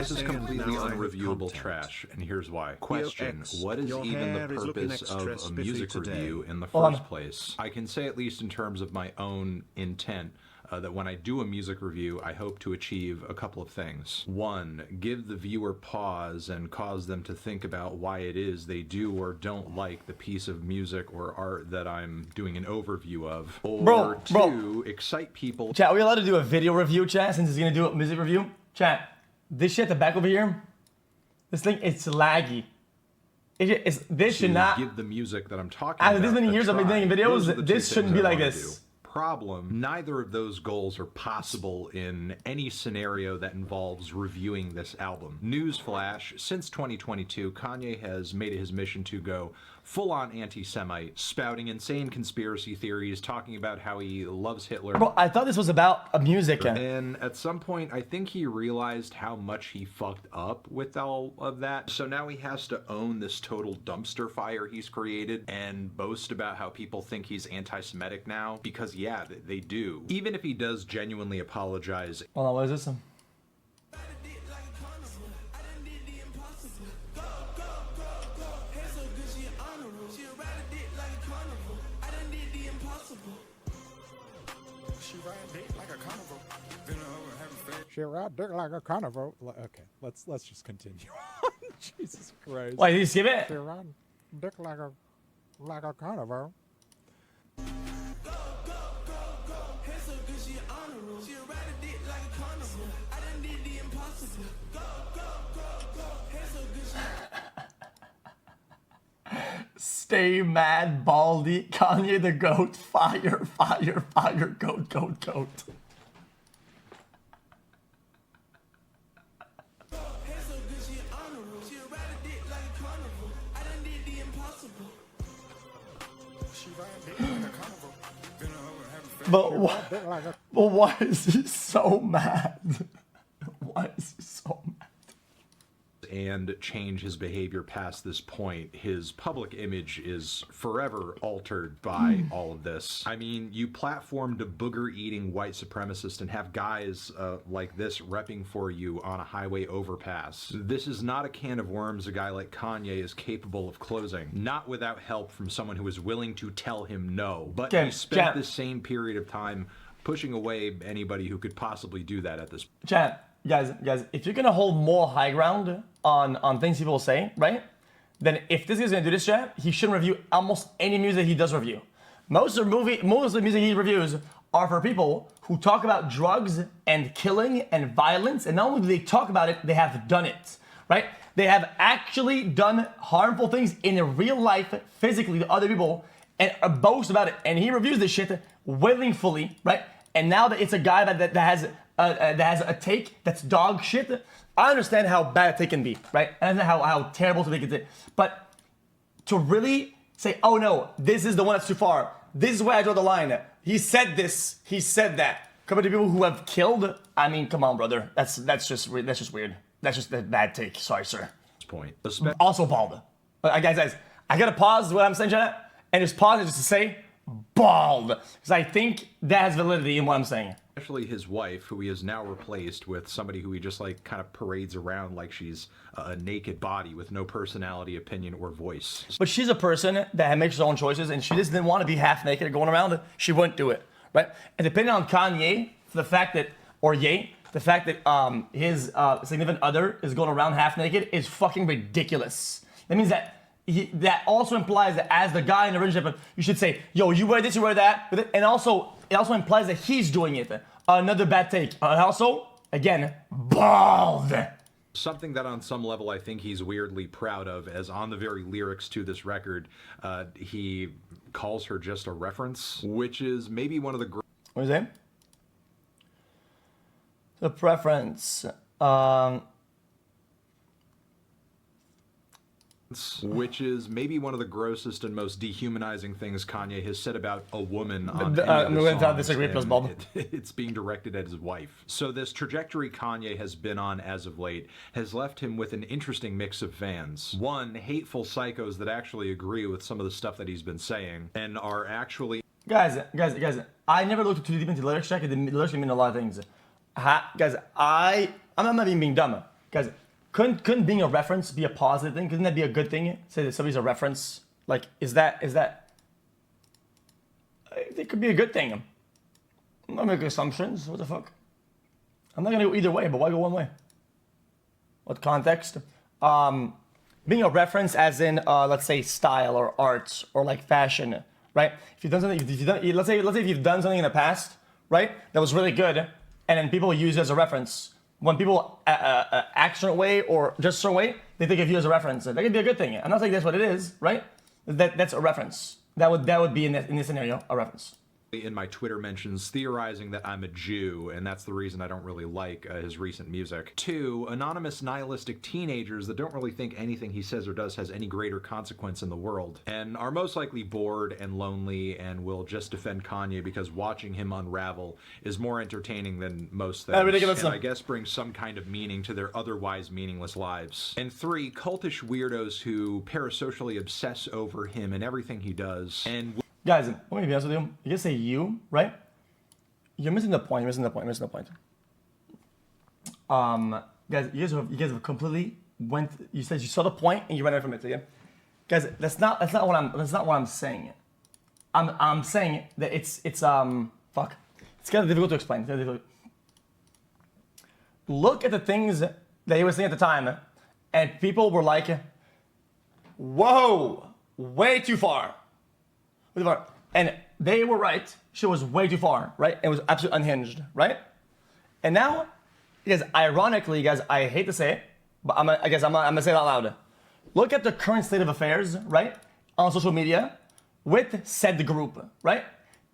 This is completely unreviewable trash, and here's why. Question, what is even the purpose of a music review in the first place? I can say, at least in terms of my own intent, that when I do a music review, I hope to achieve a couple of things. One, give the viewer pause and cause them to think about why it is they do or don't like the piece of music or art that I'm doing an overview of. Or two, excite people. Chat, are we allowed to do a video review, chat, since he's gonna do a music review? Chat, this shit at the back over here, this thing, it's laggy. This should not give the music that I'm talking after about. this many years I've been doing videos, this shouldn't be like this. Problem, neither of those goals are possible in any scenario that involves reviewing this album. Newsflash, since 2022, Kanye has made it his mission to go full-on anti-Semite, spouting insane conspiracy theories, talking about how he loves Hitler. Bro, I thought this was about a music. And at some point, I think he realized how much he fucked up with all of that. So now he has to own this total dumpster fire he's created and boast about how people think he's anti-Semitic now. Because yeah, they do. Even if he does genuinely apologize. Hold on, what is this? She ride dick like a carnival. Okay, let's just continue. Jesus Christ. Wait, did you skip it? She ride dick like a carnival. Stay mad, Baldy. Kanye the goat. Fire, fire, fire. Goat, goat, goat. But why is he so mad? Why is he so mad? And change his behavior past this point. His public image is forever altered by all of this. I mean, you platformed a booger-eating white supremacist and have guys like this repping for you on a highway overpass. This is not a can of worms a guy like Kanye is capable of closing. Not without help from someone who is willing to tell him no. But he spent the same period of time pushing away anybody who could possibly do that at this point. Chat. Guys, if you're gonna hold more high ground on things people say, right? Then if this guy's gonna do this, chat, he shouldn't review almost any music he does review. Most of the music he reviews are for people who talk about drugs and killing and violence, and not only do they talk about it, they have done it, right? They have actually done harmful things in real life, physically, to other people, and boast about it. And he reviews this shit willingly, right? And now that it's a guy that has a take that's dog shit, I understand how bad a take can be, right? I understand how terrible to take it is. But to really say, oh no, this is the one that's too far. This is where I draw the line. He said this, he said that. Compared to people who have killed, I mean, come on, brother. That's just weird. That's just a bad take. Sorry, sir. Point. Also bald. Guys, I gotta pause what I'm saying, Jenna, and just pause it just to say bald. Because I think that has validity in what I'm saying. Especially his wife, who he has now replaced with somebody who he just like kind of parades around like she's a naked body with no personality, opinion, or voice. But she's a person that makes her own choices, and she just didn't want to be half naked or going around. She wouldn't do it, right? And depending on Kanye, the fact that his significant other is going around half naked is fucking ridiculous. That means that that also implies that as the guy in the relationship, you should say, yo, you wear this, you wear that. And also, it also implies that he's doing it. Another bad take. Also, again, bald. Something that on some level I think he's weirdly proud of, as on the very lyrics to this record, he calls her just a reference, which is maybe one of the... What is that? The preference. Which is maybe one of the grossest and most dehumanizing things Kanye has said about a woman on it's being directed at his wife. So this trajectory Kanye has been on as of late has left him with an interesting mix of fans. One, hateful psychos that actually agree with some of the stuff that he's been saying and are actually... Guys, I never looked too deep into lyrics check. The lyrics can mean a lot of things. Guys, I'm not even being dumb. Guys, couldn't being a reference be a positive thing? Couldn't that be a good thing? Say that somebody's a reference. Like, is that? It could be a good thing. I'm not making assumptions. What the fuck? I'm not gonna go either way, but why go one way? What context? Being a reference, as in, let's say, style or art or like fashion, right? If you've done something, let's say if you've done something in the past, right, that was really good, and then people use it as a reference. When people act a certain way or just a certain way, they think of you as a reference. That could be a good thing. I'm not saying that's what it is, right? That's a reference. That would be in this scenario a reference. In my Twitter mentions theorizing that I'm a Jew, and that's the reason I don't really like his recent music. 2, anonymous nihilistic teenagers that don't really think anything he says or does has any greater consequence in the world, and are most likely bored and lonely and will just defend Kanye because watching him unravel is more entertaining than most things, and I guess brings some kind of meaning to their otherwise meaningless lives. And 3, cultish weirdos who parasocially obsess over him and everything he does, and guys, let me be honest with you. You just say you, right? You're missing the point. Guys, you guys have completely went. You said you saw the point and you ran away from it. Okay? Guys, that's not what I'm saying. I'm saying that it's fuck. It's kind of difficult to explain. Look at the things that he was saying at the time, and people were like, "Whoa, way too far." And they were right. She was way too far, right? It was absolutely unhinged, right? And now, guys, ironically, guys, I hate to say it, but I'm gonna say it out loud. Look at the current state of affairs, right, on social media with said group, right?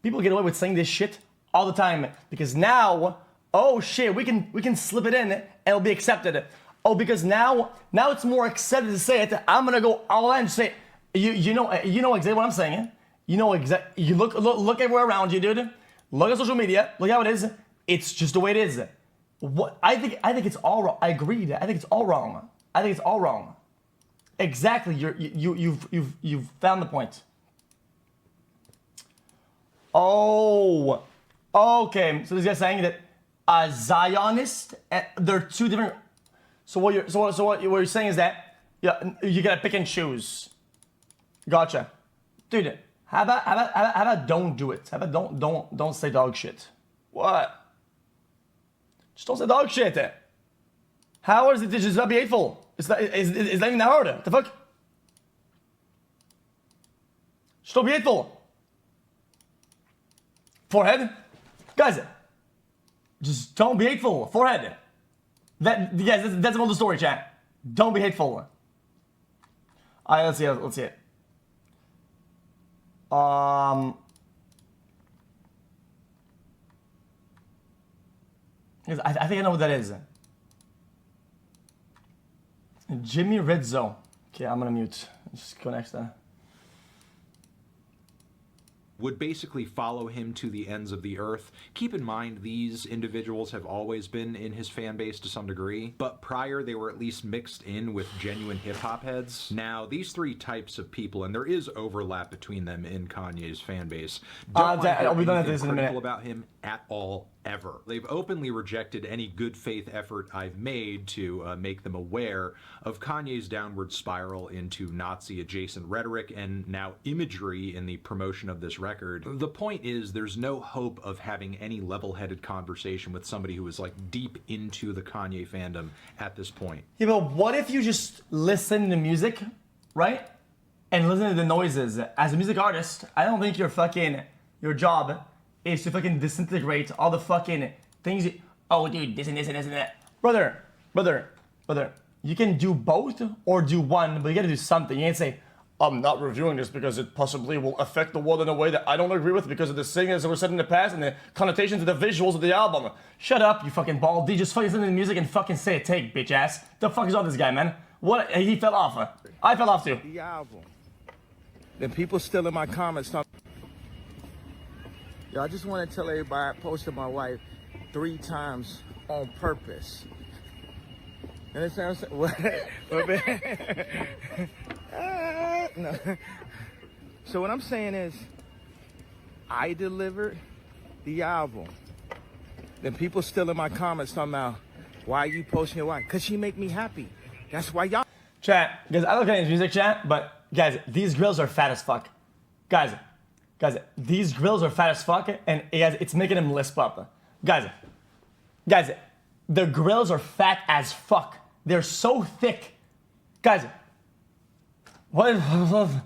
People get away with saying this shit all the time because now, oh shit, we can slip it in and it'll be accepted. Oh, because now it's more accepted to say it. I'm gonna go all in and say, you know exactly what I'm saying. You know exactly. You look everywhere around you, dude. Look at social media. Look how it is. It's just the way it is. What I think it's all wrong. I agreed. I think it's all wrong. Exactly. You've found the point. Oh, okay. So this guy's saying that a Zionist. They're two different. So what you're saying is that you gotta pick and choose. Gotcha, dude. How about don't do it? How about don't say dog shit? What? Just don't say dog shit. How is it to just not be hateful? It's not even that hard. What the fuck? Just don't be hateful. Forehead? Guys, just don't be hateful. Forehead. That's the story, chat. Don't be hateful. Alright, let's see it. I think I know what that is. Jimmy Rizzo. Okay, I'm gonna mute. Just go next then. Would basically follow him to the ends of the earth. Keep in mind, these individuals have always been in his fan base to some degree, but prior they were at least mixed in with genuine hip-hop heads. Now, these 3 types of people, and there is overlap between them in Kanye's fan base, don't want anything critical about him at all, ever. They've openly rejected any good faith effort I've made to make them aware of Kanye's downward spiral into Nazi-adjacent rhetoric and now imagery in the promotion of this record. The point is, there's no hope of having any level-headed conversation with somebody who is like deep into the Kanye fandom at this point. Yeah, but what if you just listen to music, right? And listen to the noises. As a music artist, I don't think your job is to fucking disintegrate all the fucking things. Oh, dude, this and this and this and that. Brother, you can do both or do one, but you gotta do something. You can't say, I'm not reviewing this because it possibly will affect the world in a way that I don't agree with because of the singers that were said in the past and the connotations of the visuals of the album. Shut up, you fucking baldy. Just fucking listen to the music and fucking say a take, bitch ass. The fuck is all this guy, man? What? He fell off. I fell off too. The album. Then people still in my comments talking. Yo, I just want to tell everybody I posted my wife 3 times on purpose. You understand what I'm saying? What? No. So what I'm saying is, I delivered the album. Then people still in my comments talking about, Why are you posting your wife? Because she make me happy. That's why y'all. Chat, guys, I look at his music chat, but guys, these grills are fat as fuck. Guys, these grills are fat as fuck, and guys, it's making him lisp up. Guys, the grills are fat as fuck. They're so thick. Guys, what is the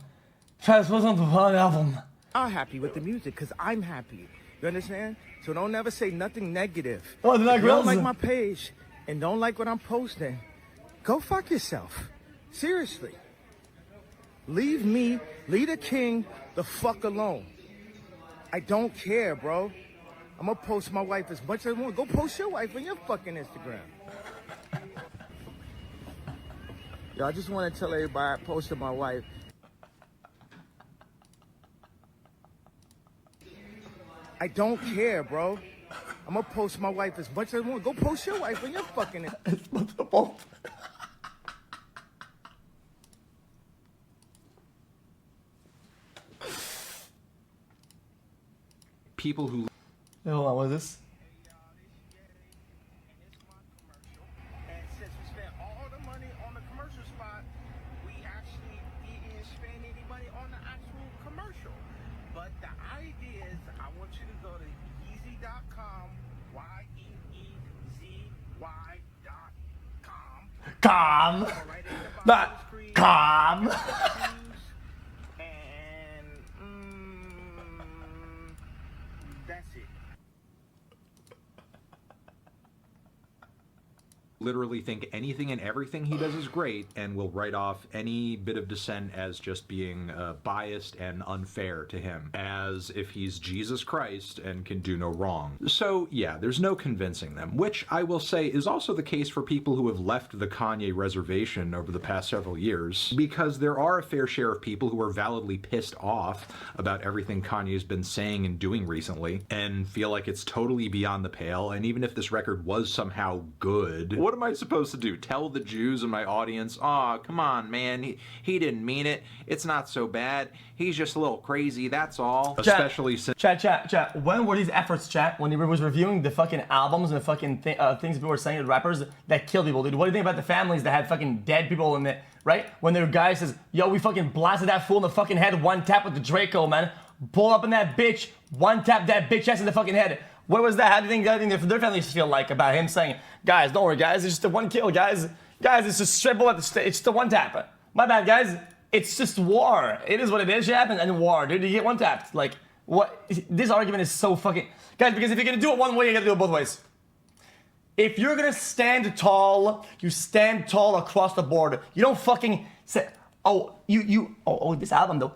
album? I'm happy with the music because I'm happy. You understand? So don't never say nothing negative. Oh, they're not if you don't grills? like my page and don't like what I'm posting, go fuck yourself. Seriously. Leave me, leave the king the fuck alone. I don't care, bro. I'm gonna post my wife as much as I want. Go post your wife on your fucking Instagram. Yo, I just want to tell everybody I posted my wife. I don't care, bro. I'm gonna post my wife as much as I want. Go post your wife on your fucking Instagram. People who Hey, hold on, what is this? And since we spent all the money on the commercial spot, we actually didn't spend any money on the actual commercial. But the idea is I want you to go to Yeezy.com, YEEZY.com. Calm. Right at the bottom Not of the screen. calm. And that's it. literally think anything and everything he does is great and will write off any bit of dissent as just being biased and unfair to him, as if he's Jesus Christ and can do no wrong. So yeah, there's no convincing them, which I will say is also the case for people who have left the Kanye reservation over the past several years, because there are a fair share of people who are validly pissed off about everything Kanye's been saying and doing recently and feel like it's totally beyond the pale. And even if this record was somehow good, what am I supposed to do? Tell the Jews in my audience, "Aw, come on, man, he didn't mean it. It's not so bad. He's just a little crazy, that's all." Especially since... Chat. When were these efforts, chat? When he was reviewing the fucking albums and the fucking things people were saying to rappers that killed people, dude. What do you think about the families that had fucking dead people in it, right? When their guy says, "Yo, we fucking blasted that fool in the fucking head, one tap with the Draco, man. Pull up in that bitch, one tap that bitch ass in the fucking head." What was that? How do you think their families feel like about him saying, "Guys, don't worry, guys, it's just a one kill, guys. Guys, it's just straight bullet, it's just a one tap. My bad, guys. It's just war. It is what it is, yeah, and war, dude. You get one tapped. Like, what? This argument is so fucking... Guys, because if you're gonna do it one way, you gotta do it both ways. If you're gonna stand tall, you stand tall across the board. You don't fucking say, "Oh, this album, though.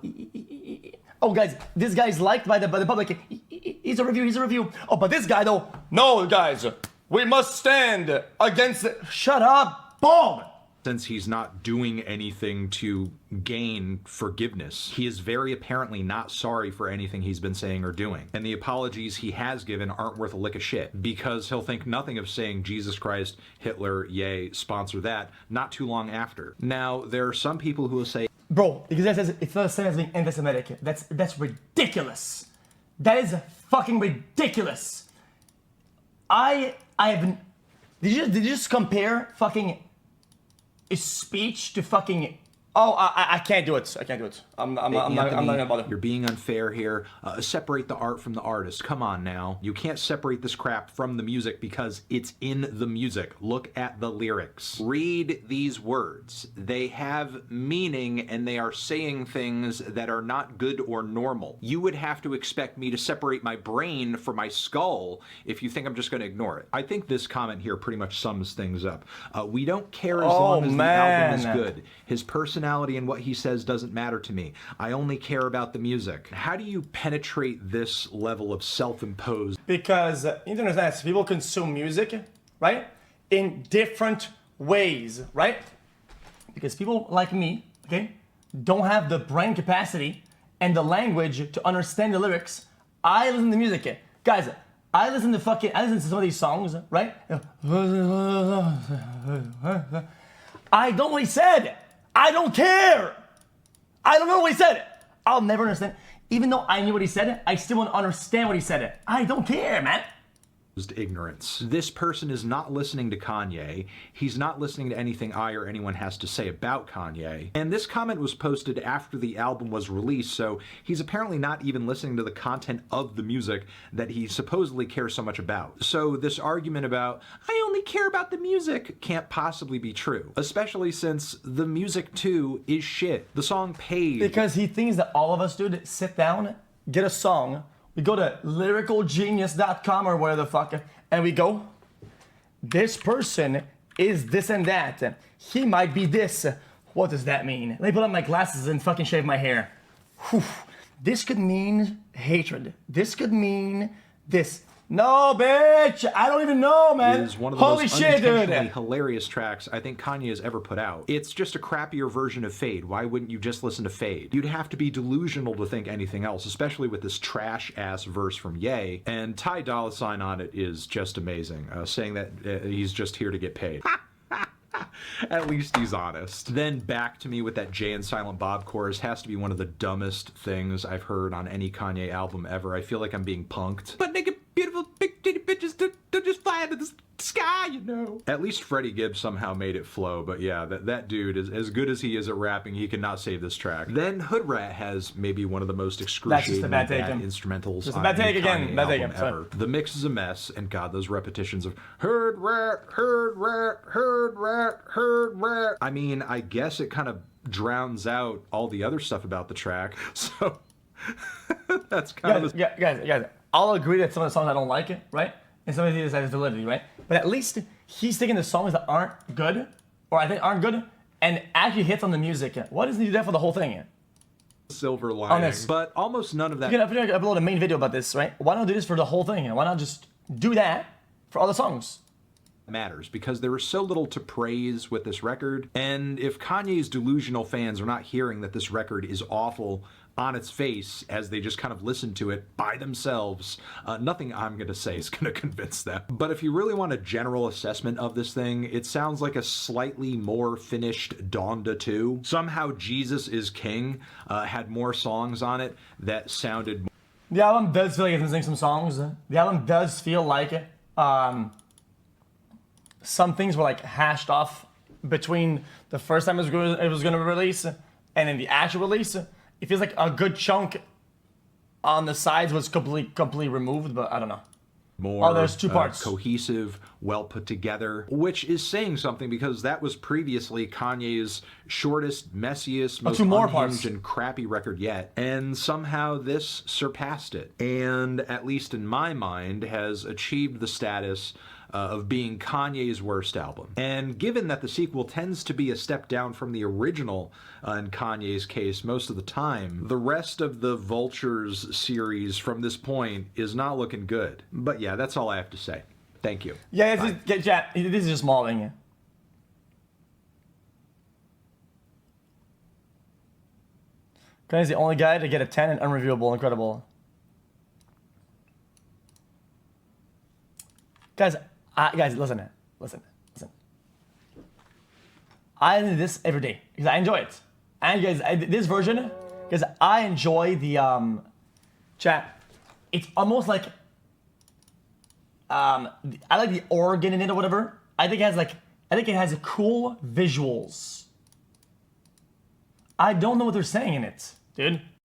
Oh, guys, this guy's liked by the public. He's a review. Oh, but this guy, though, no, guys, we must stand against it." Shut up. Boom. Since he's not doing anything to gain forgiveness, he is very apparently not sorry for anything he's been saying or doing. And the apologies he has given aren't worth a lick of shit, because he'll think nothing of saying Jesus Christ, Hitler, yay, sponsor that, not too long after. Now, there are some people who will say, "Bro, because that says it's not the same as being anti-Semitic. That's ridiculous. That is fucking ridiculous." I haven't... Did you just compare fucking a speech to fucking... Oh, I can't do it. I'm not gonna bother. "You're being unfair here. Separate the art from the artist. Come on now. You can't separate this crap from the music because it's in the music. Look at the lyrics. Read these words. They have meaning and they are saying things that are not good or normal. You would have to expect me to separate my brain from my skull if you think I'm just going to ignore it." I think this comment here pretty much sums things up. We don't care as long as the album is good. His personality and what he says doesn't matter to me. I only care about the music. How do you penetrate this level of self-imposed? Because you need to understand, people consume music, right, in different ways, right? Because people like me, okay, don't have the brain capacity and the language to understand the lyrics. I listen to music, guys. I listen to some of these songs, right? I don't know what he said. I don't care. I don't know what he said. I'll never understand. Even though I knew what he said, I still won't understand what he said. I don't care, man. ignorance. This person is not listening to Kanye. He's not listening to anything I or anyone has to say about Kanye. And this comment was posted after the album was released, so he's apparently not even listening to the content of the music that he supposedly cares so much about. So this argument about, I only care about the music, can't possibly be true. Especially since the music too is shit. The song Paid. Because he thinks that all of us, dude, sit down, get a song, we go to lyricalgenius.com or whatever the fuck, and we go, this person is this and that. He might be this. What does that mean? Let me put on my glasses and fucking shave my hair. Whew. This could mean hatred. This could mean this. No, bitch! I don't even know, man. Is one of the Holy most shit, unintentionally dude! hilarious tracks I think Kanye has ever put out. It's just a crappier version of Fade. Why wouldn't you just listen to Fade? You'd have to be delusional to think anything else, especially with this trash-ass verse from Ye. And Ty Dolla $ign on it is just amazing, saying that he's just here to get paid. At least he's honest. Then Back to Me with that Jay and Silent Bob chorus has to be one of the dumbest things I've heard on any Kanye album ever. I feel like I'm being punked. But nigga, beautiful big titty bitches don't just fly into the sky, you know. At least Freddie Gibbs somehow made it flow, but yeah, that dude is as good as he is at rapping, he cannot save this track. Then Hood Rat has maybe one of the most excruciating bad instrumentals on any Kanye album ever. The mix is a mess, and God, those repetitions of Hood Rat, Hood Rat, Hood Rat, Hood Rat. I mean, I guess it kind of drowns out all the other stuff about the track, so that's kind of... Guys, I'll agree that some of the songs I don't like it, right? And some of these has validity, right? But at least he's taking the songs that aren't good, or I think aren't good, and actually hits on the music. What does he do that for the whole thing? Silver lining. But almost none of that... You can upload a main video about this, right? Why not do this for the whole thing? Why not just do that for all the songs? Matters, because there is so little to praise with this record, and if Kanye's delusional fans are not hearing that this record is awful on its face as they just kind of listen to it by themselves, nothing I'm going to say is going to convince them. But if you really want a general assessment of this thing, it sounds like a slightly more finished Donda 2. Somehow Jesus is King had more songs on it that sounded... The album does feel like it's missing some songs. The album does feel like some things were like hashed off between the first time it was going to release and then the actual release. It feels like a good chunk on the sides was completely removed, but I don't know. More there's two parts. Cohesive, well put together, which is saying something because that was previously Kanye's shortest, messiest, most unhinged and crappy record yet, and somehow this surpassed it, and at least in my mind has achieved the status of being Kanye's worst album. And given that the sequel tends to be a step down from the original in Kanye's case most of the time, the rest of the Vultures series from this point is not looking good. But yeah, that's all I have to say. Thank you. Yeah, this is just small thing. Kanye's the only guy to get a 10 and unreviewable. Incredible. Guys, listen. I do this every day because I enjoy it. And guys, this version, because I enjoy the chat. It's almost like I like the organ in it or whatever. I think it has cool visuals. I don't know what they're saying in it, dude.